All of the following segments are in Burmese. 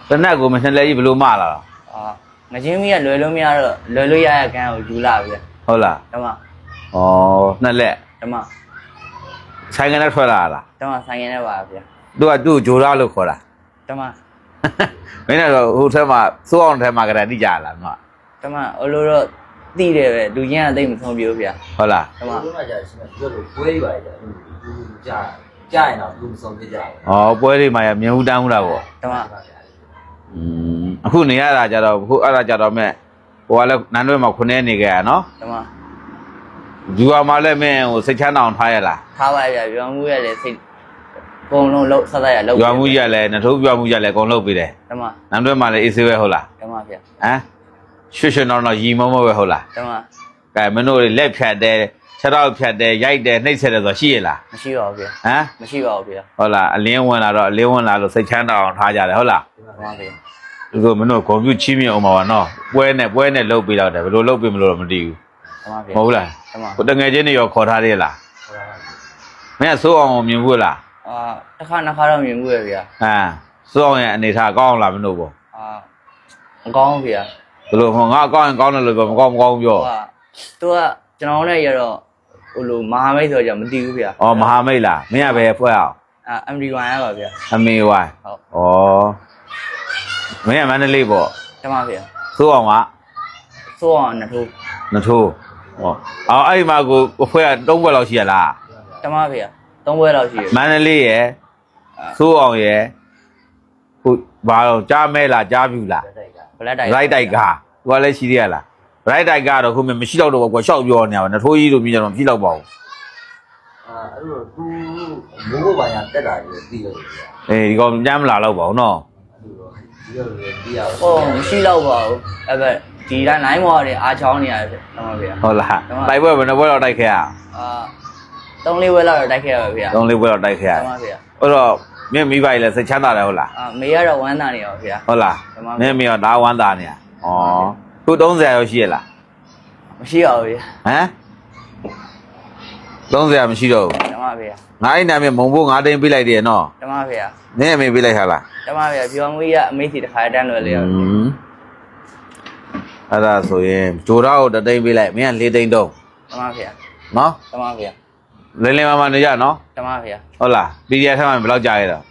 တနက်ကိုမနှလဲကြီးဘလို့မလာတော့ငချင်းမီးကလွယ်လို့မရတော့လွယ်လို့ရရကန်ကိုယူလာပြီဟုတ်လားတမနှစ်လက်တမဆိုင်ကနေထွက်လာလားတမဆိုင်ကနေပါဗျာသူ့ဂျိုရာလို့ခေါ်တာတမမင်းကတော့ဟိုထဲမှာစိုးအောင်ထဲမှာကတည်းကတိကြလားမတမအလိုတော့သိတယ်ပဲလူချင်းကသိမဆုံးပြဘူးဗျာဟုတ်လားတမတို့ကကြာရှင်းတယ်ပြောလို့ပွဲပါကြာကြာရင်တော့လူမဆုံးဖြစ်ကြဘူးပွဲတွေမှာရမြင်ဦးတန်းဦးတာပေါ့တမအခုနေရတာကြတော့အခုအဲ့ဒါကြတော့မဲ့ဟိုကလည်းနန်းတွဲမှာခုနေနေကြရနော်တမယူရမှာလည်းမင်းဟိုစိတ်ချမ်းအောင်ထားရလားထားပါဗျာရွာမှုရလည်းစိတ်အကုန်လုံးလှုပ်ဆက်ဆက်ရလှုပ်ရွာမှုရလည်းနှထိုးရွာမှုရလည်းအကုန်လှုပ်ပြီးတယ်တမနန်းတွဲမှာလည်းအေးဆေးပဲဟုတ်လားတမဗျာရွှေရွှေနော်နော်ရီမုံမပဲဟုတ်လားတမကဲမင်းတို့လက်ဖြတ်တယ်ခြေထောက်ဖြတ်တယ်ရိုက်တယ်နှိပ်ဆက်တယ်ဆိုရှိရလားမရှိပါဘူးဗျာမရှိပါဘူးဗျာဟုတ်လားအလင်းဝင်လာတော့အလင်းဝင်လာလို့စိတ်ချမ်းသာအောင်ထားကြတယ်ဟုတ်လားတမဗျာသူတို့မင်းတို့ကွန်ပျူတာချီးမြှင့်အောင်ပါနော်ပွဲနဲ့လှုပ်ပြီးတော့တယ်ဘယ်လိုလှုပ်ပြီးမလို့တော့မသိဘူးတမဗျာမဟုတ်လားဟိုတငယ်ချင်းတွေရောခေါ်ထားသေးလားမင်းကစိုးအောင်မြင်ဘူးလားတစ်ခါနှစ်ခါတော့မြင်ဘူးရဗျာစိုးအောင်ရဲ့အနေထားကောင်းလားမင်းတို့ပေါ့မကောင်းဗျာဘယ်လိုဟောငါကောင်းရင်ကောင်းတယ်လို့ပြောမကောင်းပြောသူကကျွန်တော်နဲ့ရတော့ဟိုလိုမဟာမိတ်ဆိုတော့မသိဘူးဗျာမဟာမိတ်လားမင်းကပဲဖွဲ့အောင်MD1 ရပါဗျာMD1 ဟုတ်မင်းကမန္တလေးပေါ့တမဗျာစိုးအောင်နထိုးအဲ့ဒီမှာကိုအဖွဲ့က3ဘွဲ့လောက်ရှိရလားတမဗျာ3ဘွဲ့လောက်ရှိရမန္တလေးရယ်စိုးအောင်ရယ်ဟိုဘာတော့ကြားမဲလားကြားပြူလားဘလက်တိုက်ကသူကလည်းရှိသေးရလားဘလိုက်တိုက်ကတော့ခုမရှိတော့တော့ကွာရှောက်ပြောနေရပါနထိုးကြီးတို့မြင်ကြတော့မရှိတော့ပါဘူးအဲ့လိုသူမိုးပါရတက်တာကြီးသိလို့ဒီကောင်ညမ်းမလာတော့ပါဘူးနော်မရှိတော့ပါဘူးအဲ့ပဲဒီတိုင်းနိုင်မော်တွေအားချောင်းနေရတယ်တမဗျာဟုတ်လားတိုက်ပွဲဘယ်နှပွဲတော့တိုက်ခဲ့ရ3-4ပွဲလောက်တော့တိုက်ခဲ့ရပါဗျာ3-4ပွဲတော့တိုက်ခဲ့ရတမဗျာအဲ့တော့မင်းမိဘကြီးလည်းစိတ်ချမ်းသာတယ်ဟုတ်လားမေကတော့ဝမ်းသာနေရောဗျာဟုတ်လားမင်းမေကဒါဝမ်းသာနေရခု30ရောရှိရလားမရှိပါဘူးဗျာ30မရှိတော့ဘူးတမဗျာငါအဲ့နာမည်မုံဖို့ငါတင်ပေးလိုက်တယ်နော်တမဗျာနင်းအမေပေးလိုက်ဟာလားတမဗျာပြောင်းမွေးကအမေစီတစ်ခါတန်းလွယ်လေရောအဲ့ဒါဆိုရင်ဂျိုရာကိုတသိန်းပေးလိုက်မင်းက4သိန်းတော့တမဗျာနော်တမဗျာလင်းမနေရနော်တမဗျာဟုတ်လား PDF ထဲမှာဘယ်လောက်ကြာခဲ့တော့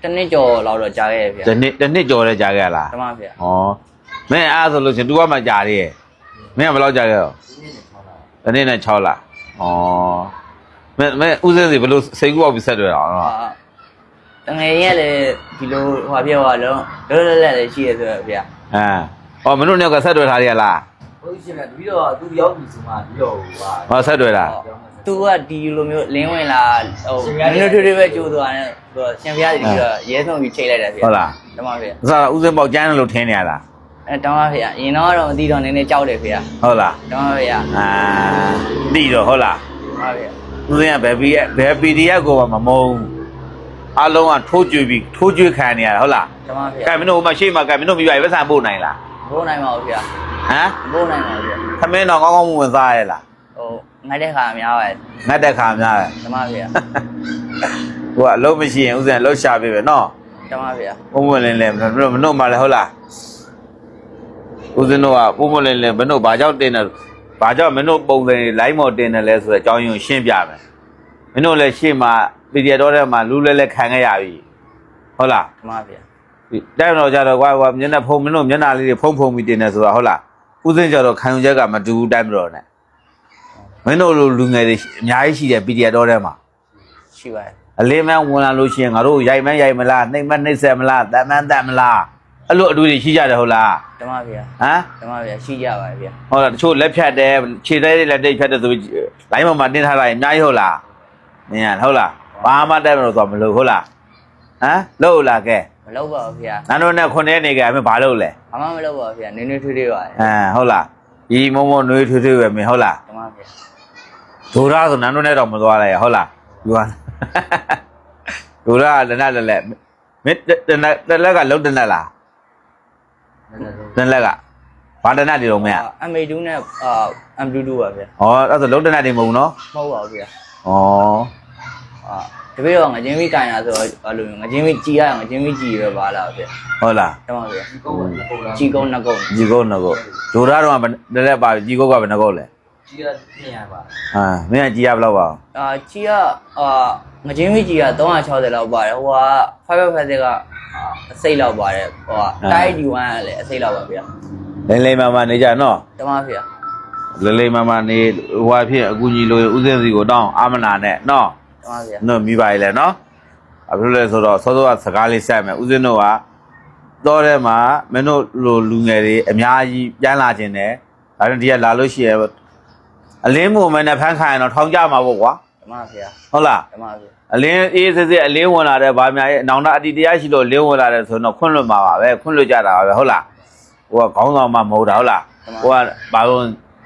တနစ်ကျော်လောက်တော့ကြာခဲ့ရဲ့ဗျာတနှစ်ကျော်လည်းကြာခဲ့လားတမဗျာမင်းအားဆိုလို့ရှင် तू ကမှကြာသေးရဲ့မင်းကဘယ်လောက်ကြာခဲ့တော့တနေ့နဲ့6လမင်းဦးစင်းစီဘယ်လိုစိတ်ကူးအောင်ပြီးဆက်တွေ့တာတငယ်ရဲ့လေဒီလိုဟိုပြောတော့လောလောလက်လည်းရှိရဆိုတော့ဗျာမင်းတို့နှစ်ယောက်ကဆက်တွေ့ထားရလားဟုတ်ရှင်ဗျပြီးတော့သူရောက်ပြီဆိုမှပြီးတော့ဟောဆက်တွေ့တာသူကဒီလိုမျိုးလင်းဝင်လာဟိုမင်းတို့တွေပဲကြိုးသွားတယ်ဆိုတော့ရှင်ဖျားကြီးပြီးတော့ရဲဆုံးပြီးချိန်လိုက်တယ်ဗျာဟုတ်လားတမဗျာအစားဦးစင်းပေါက်ကျန်းလို့ထင်းနေရလားတမဗျာရင်တော့မသိတော့နည်းနည်းကြောက်တယ်ဗျာဟုတ်လားတမဗျာသိတော့ဟုတ်လားဟုတ်ဗျာဦးစင်းကဘယ် PDF ကိုမှမမုန်းအလုံးကထိုးကြွပြီးထိုးကြွခံနေရတာဟုတ်လားတမဗျာကဲမင်းတို့ဟိုမှာရှေ့မှာကဲမင်းတို့မိဘပဲဆန်ပို့နိုင်လားပို့နိုင်ပါဘူးဗျာပို့နိုင်ပါဘူးဗျာသမင်းတော့ကောင်းကောင်းဝင်စားရလားငတ်တဲ့ခါများပါတယ်ငတ်တဲ့ခါများတယ်တမဗျာဟိုကအလုံးမရှိရင်ဦးစင်းလှုပ်ရှားပေးပဲနော်တမဗျာပုံမလင်းလဲမနှုတ်မှလည်းဟုတ်လားဦးစင်းတို့ကပုံမလင်းလဲမနှုတ်ဘာကြောင့်တင်တယ်ဘာကြောင့်မနှုတ်ပုံစံလိုင်းမော်တင်တယ်လဲဆိုတော့အကြောင်းရင်းရှင်းပြမယ်မနှုတ်လည်းရှေ့မှာပြည်ရတော့တဲ့မှာလူလဲခံခဲ့ရပြီဟုတ်လားတမဗျာတဲ့တော့ကြတော့ကွာမျက်နှာဖုံမနှုတ်မျက်နှာလေးတွေဖုံပြီးတင်တယ်ဆိုတာဟုတ်လားဦးစင်းကြတော့ခံယူချက်ကမတူဘူးတိုင်းတော့နဲ့မင်းတို့လိုလူငယ်တွေအများကြီးရှိတယ် PDF တော့ထဲမှာရှိပါတယ်အလေးမန်းဝင်လာလို့ရှိရင်ငါတို့ရိုက်မလားနှိမ့်နှိမ့်ဆက်မလားတမမလားအဲ့လိုအတူတွေရှိကြတယ်ဟုတ်လားတမဗျာတမဗျာရှိကြပါတယ်ဗျာဟုတ်လားတချို့လက်ဖြတ်တယ်ခြေသေးတွေလက်တိတ်ဖြတ်တယ်ဆိုပြီးလိုင်းပေါ်မှာတင်းထားလိုက်အများကြီးဟုတ်လားနင်ဟုတ်လားဘာမှတက်မလို့ဆိုမလို့ဟုတ်လားလို့လားကဲမလုပ်ပါဘူးဗျာနန်းတို့နဲ့9ရက်နေကြမင်းဘာလုပ်လဲဘာမှမလုပ်ပါဘူးဗျာနင်းထွေးပါတယ်ဟုတ်လားဒီမုံနွေးထွေးပဲမင်းဟုတ်လားတမဗျာဒိုရာဆိုနန်းတို့နဲ့တော့မသွားလိုက်ဟုတ်လားယူဟာဒိုရာလက်လက်မင်းတလက်ကလုံးတလက်လားတလက်ကဘာတနက်တွေတော့မင်းMA2 နဲ့MD2 ပါဗျာအဲ့ဆိုလုံးတနက်တွေမဟုတ်ဘူးနော်မဟုတ်ပါဘူးဗျာ တပည့်တော့ငချင်းမိကင်လာဆိုတော့အဲ့လိုငချင်းမိကြည်ရငချင်းမိကြည်ပဲပါလာဗျ ဟုတ်လား တမဗျာ ဒီကုန်းကကုန်းလား ကြည်ကုန်းနှစ်ကုန်း ကြီးကုန်းတော့ဒိုရာတော့တရက်ပါကြီးကုန်းကဘယ်နှကုန်းလဲ ကြီးက200ပါ ဟာမင်းကကြီးရဘယ်လောက်ပါ ကြည်ကငချင်းမိကြည်က360လောက်ပါတယ်ဟိုက550ကအစိတ်လောက်ပါတယ်ဟိုကတိုက်ဒီ1ကလည်းအစိတ်လောက်ပါဗျာ လိမ့်မနေကြနော် တမဗျာ လိမ့်မနေဟိုအဖြစ်အကူကြီးလို့ဥစဉ်စီကိုတောင်းအာမနာနဲ့နော် တမဗျာ နော်မိပါလေနော်အခုလဲဆိုတော့စောစောကစကားလေးဆက်မယ်ဥစဉ်တို့ကတော့ထဲမှာမင်းတို့လိုလူငယ်တွေအများကြီးပြန်လာခြင်းတယ်ဒါနဲ့ဒီကလာလို့ရှိရအလင်းမို့မနဲ့ဖမ်းခိုင်းတော့ထောင်ကြမှာပေါ့ကွာ တမဗျာ ဟုတ်လား တမဗျာ အလင်းအေးစစ်စစ်အလင်းဝင်လာတဲ့ဗာများရဲ့အနောင်တအတီတရားရှိလို့လင်းဝင်လာတဲ့ဆိုတော့ခွန့်လွတ်မှာပါပဲခွန့်လွတ်ကြတာပါပဲဟုတ်လားဟိုကခေါင်းဆောင်မှမဟုတ်တာဟုတ်လားဟိုကဘာလို့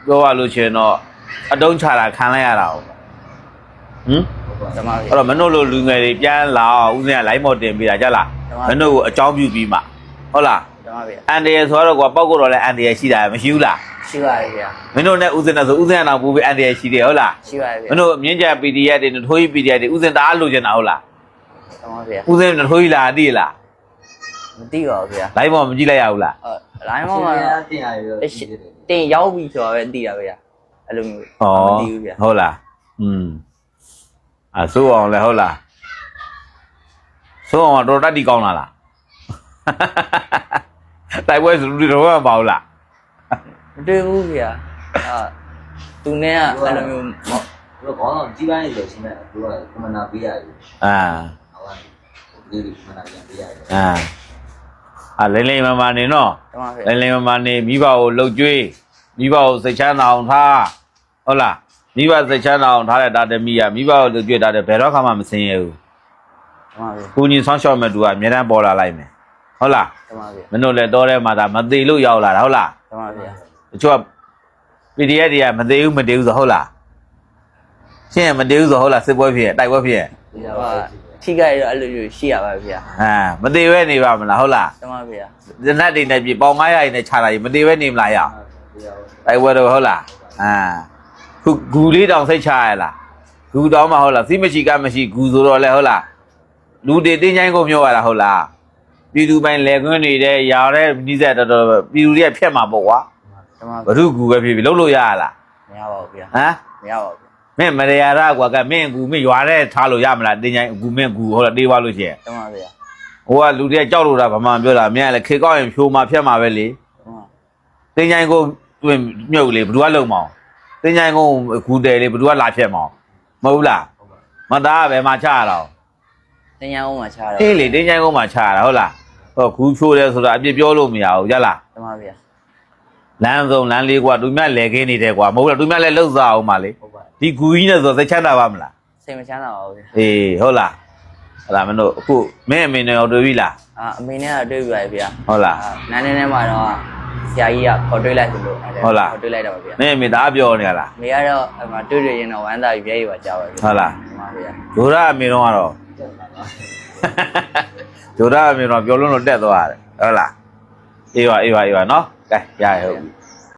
ပြောရလို့ရှိရင်တော့အတုံးချတာခံလိုက်ရတာဟုတ်ဟမ် တမဗျာ အဲ့တော့မင်းတို့လိုလူငယ်တွေပြန်လာအောင်ဦးစင်က live မော်တင်ပေးတာကြလားမင်းတို့ကိုအကြောင်းပြုပြီးမှဟုတ်လား တမဗျာ အန်ဒီရယ်ဆိုတော့ကွာပောက်ကတော့လည်းအန်ဒီရယ်ရှိတာမရှိဘူးလား ရှိပါတယ်ဗျာ မင်းတို့နဲ့ဦးစင်နဲ့ဆိုဦးစင်ကတော့ပူပြီးအန်ဒီရယ်ရှိတယ်ဟုတ်လား ရှိပါတယ်ဗျာ မင်းတို့မြင်းကြ PDF တွေထိုးကြီး PDF တွေဦးစင်တအားလိုချင်တာဟုတ်လား တမဗျာ ဦးစင်ထိုးကြီးလာသိလား မသိပါဘူးဗျာ live မော်မကြည့်လိုက်ရဘူးလား လိုင်းမောင်းမှာ တင်ရတယ်ရော တင်ရောက်ပြီဆိုတော့ပဲသိတာဗျာအဲ့လိုမျိုးမသိဘူးဗျာ ဟုတ်လားဆိုးအောင်လဲဟုတ်လားဆိုးအောင်တော့တတ်တီကောင်းလာလားတိုက်ပွဲဆိုလူတွေတော့မပါဘူးလား မတွေ့ဘူးဗျာသူနဲ့ကအဲ့လိုမျိုး တို့ခေါင်းဆောင်ကြီးပိုင်းလို့ရှင်းတယ်တို့ကကွန်မန်ဒါပေးရတယ် အာ ဟောဒီကွန်မန်ဒါပြန်ပေးရတယ် လိမ့်မနေနော် တမဗျာ လိမ့်မနေမိဘကိုလှုပ်ကြွေးမိဘကိုစိတ်ချမ်းသာအောင်ထားဟုတ်လားမိဘစိတ်ချမ်းသာအောင်ထားတဲ့တာတမီးကမိဘကိုလှုပ်ကြွေးတာတဲ့ဘယ်တော့မှမစင်ရဘူး တမဗျာ ကိုကြီးဆောင်းလျှောက်မဲ့သူကအများတန်းပေါ်လာလိုက်မယ်ဟုတ်လား တမဗျာ မင်းတို့လည်းတော်ထဲမှာဒါမသေးလို့ရောက်လာတာဟုတ်လား တမဗျာ တချို့က PDF တွေကမသေးဘူးဆိုဟုတ်လားရှင်းမသေးဘူးဆိုဟုတ်လားစစ်ပွဲဖြစ်တိုက်ပွဲဖြစ် ထိကြရတော့အဲ့လိုမျိုးရှိရပါဗျာ မသေးပဲနေပါမလားဟုတ်လား တမဗျာ ဇနတ်တွေနဲ့ပြီပေါင်900ရည်နဲ့ခြာတာကြီးမသေးပဲနေမလားရအောင်တိုက်ပွဲတော့ဟုတ်လားခုဂူလေးတောင်စိတ်ချရလားဂူတောင်မှဟုတ်လားစီးမရှိကမရှိဂူဆိုတော့လဲဟုတ်လားလူတွေတင်းချိုင်းကိုမျိုးရတာဟုတ်လားပြည်သူပိုင်းလေကွင်းနေတဲ့ရာတဲ့နီးစက်တော်ပြည်သူတွေကဖြတ်မှာပေါ့ကွာ တမ ဘုရုဂူပဲဖြစ်ပြီလုံးလို့ရလား မရပါဘူးဗျာ ဟမ် မရပါဘူး မင်းမရရကွာကမင်းကူမင်းရွာတဲ့ထားလို့ရမလားတင်းချိုင်းကူမင်းကူဟုတ်လားတေးသွားလို့ရှိရင် တမဗျာ ဟိုကလူတွေကကြောက်လို့တာဘာမှမပြောတာမင်းကလည်းခေကောက်ရင်ဖြိုးမှာဖြတ်မှာပဲလေ တမ တင်းချိုင်းကိုတွင်မြုပ်လေဘယ်သူကလုံမအောင်တင်းချိုင်းကိုဂူတယ်လေဘယ်သူကလာဖြတ်မအောင်မဟုတ်လားမသားကဘယ်မှာချရတော့ တင်ရအောင်မှာချားတော့ အေးလေတင်းချိုင်းကိုမှချရတာဟုတ်လားဟောဂူဖြိုးတယ်ဆိုတာအပြစ်ပြောလို့မရဘူးကြလား တမဗျာ လမ်းစုံလမ်းလေးကွာသူမြလဲခင်းနေတယ်ကွာမဟုတ်လားသူမြလဲလှုပ်စားအောင်ပါလေ ဟုတ်ပါ ဒီဂူကြီးနဲ့ဆိုစိတ်ချမ်းသာပါမလား စိတ်မချမ်းသာပါဘူးဗျာ အေးဟုတ်လားအဲ့ဒါမင်းတို့အခုမင်းအမေနဲ့တော့တွေ့ပြီလား အမေနဲ့တွေ့ပြီပါဗျာ ဟုတ်လား နန်းနေထဲမှာတော့ဆရာကြီးကခေါ်တွေ့လိုက်လို့ခေါ်တွေ့လိုက်တော့ဗျာ မင်းအမေသားပြောနေရလား မေကတော့အမှတွေ့ရင်တော့ဝမ်းသာပြီးပြည့်ရပါကြပါဗျာ ဟုတ်လား တမဗျာ ဒိုရအမေတော့ကတော့ဒိုရအမေတော့ပြောလို့တော့တက်သွားတယ်ဟုတ်လားအေးပါနော်ကဲရရဟုတ်